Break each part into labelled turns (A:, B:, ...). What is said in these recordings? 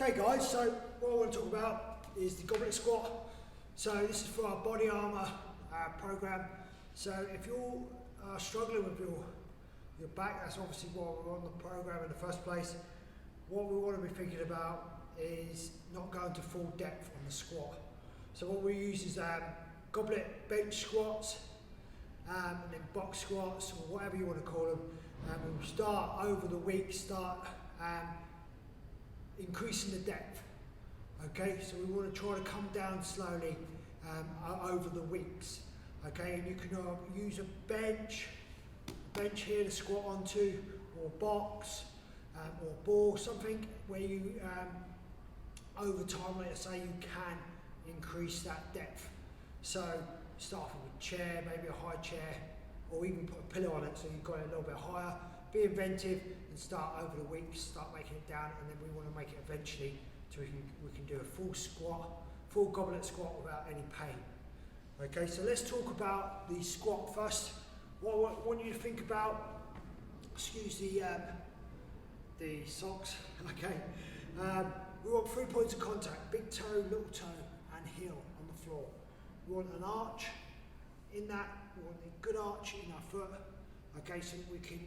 A: Okay guys, so what I want to talk about is the goblet squat. So this is for our body armour program. So if you're struggling with your back, that's obviously why we're on the program in the first place. What we want to be thinking about is not going to full depth on the squat. So what we use is goblet bench squats, and then box squats, or whatever you want to call them. We'll start over the week, increasing the depth. Okay, so we want to try to come down slowly over the weeks. Okay, and you can use a bench here to squat onto, or box, or ball, something where you over time, let's say, you can increase that depth. So start off with a chair, maybe a high chair, or even put a pillow on it so you've got it a little bit higher. Be inventive and start over the weeks, start making it down, and then we want to make it eventually so we can do a full squat, full goblet squat without any pain. Okay, so let's talk about the squat first. What I want you to think about, excuse the socks, okay. We want 3 points of contact: big toe, little toe, and heel on the floor. We want an arch in that, we want a good arch in our foot, okay, so we can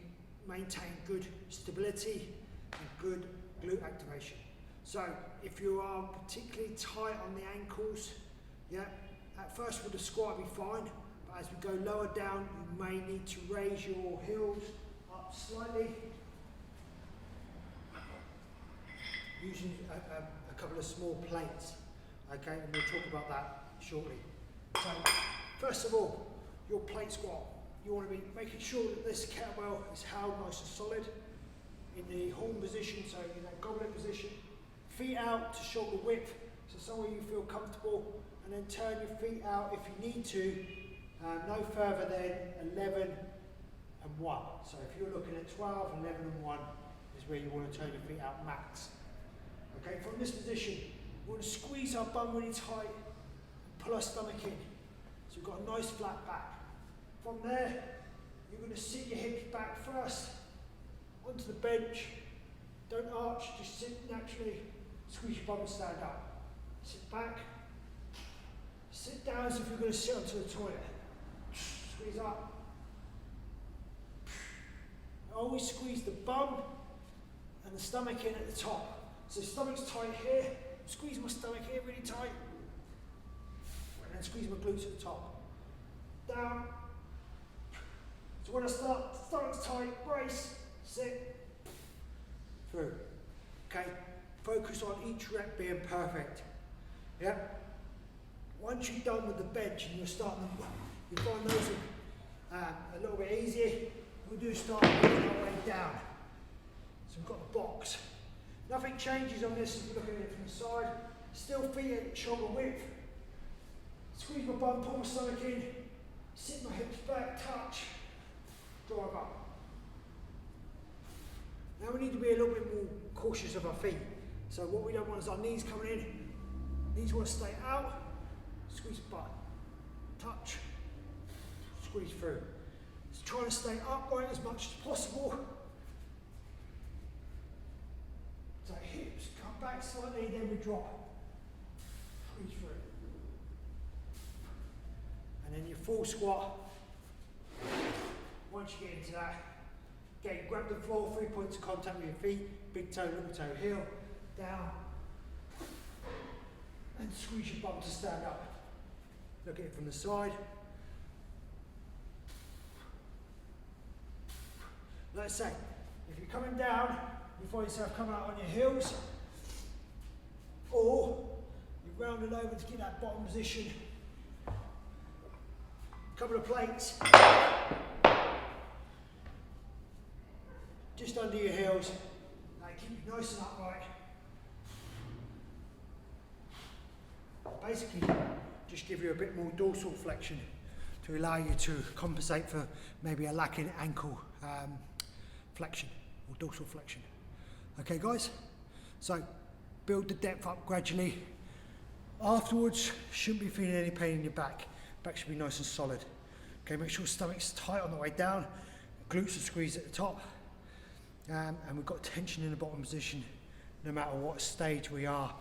A: maintain good stability and good glute activation. So if you are particularly tight on the ankles, yeah, at first with the squat it'll be fine, but as we go lower down, you may need to raise your heels up slightly, using a couple of small plates, okay, and we'll talk about that shortly. So first of all, your plate squat, you want to be making sure that this kettlebell is held nice and solid in the horn position, so in that goblet position. Feet out to shoulder width, so somewhere you feel comfortable, and then turn your feet out if you need to, no further than 11 and 1. So if you're looking at 12, 11 and 1 is where you want to turn your feet out max. Okay, from this position, we want to squeeze our bum really tight and pull our stomach in. So we've got a nice flat back. From there, you're going to sit your hips back first onto the bench. Don't arch, just sit naturally. Squeeze your bum and stand up. Sit back. Sit down as if you're going to sit onto the toilet. Squeeze up. Always squeeze the bum and the stomach in at the top. So stomach's tight here. Squeeze my stomach here really tight. And then squeeze my glutes at the top. Down. So when I start, stomach's tight, brace, sit, through. Okay, focus on each rep being perfect. Yeah. Once you're done with the bench and you're starting, you find those a little bit easier. We do start moving our way down. So we've got the box. Nothing changes on this as we're looking at it from the side. Still feet at shoulder width. Squeeze my bum, pull my stomach in, sit my hips back, touch, drive up. Now we need to be a little bit more cautious of our feet. So what we don't want is our knees coming in. Knees want to stay out, squeeze butt, touch, squeeze through. So trying to stay upright as much as possible. So hips come back slightly, then we drop, squeeze through. And then your full squat. Once you get into that, again, grab the floor, 3 points of contact with your feet, big toe, little toe, heel, down, and squeeze your bum to stand up. Look at it from the side. Let's say, if you're coming down, you find yourself coming out on your heels, or you round it over to get that bottom position. Couple of plates. Just under your heels. Now keep you nice and upright. Basically, just give you a bit more dorsal flexion to allow you to compensate for maybe a lack in ankle flexion or dorsal flexion. Okay guys, so build the depth up gradually. Afterwards, shouldn't be feeling any pain in your back. Back should be nice and solid. Okay, make sure stomach's tight on the way down, glutes are squeezed at the top, and we've got tension in the bottom position no matter what stage we are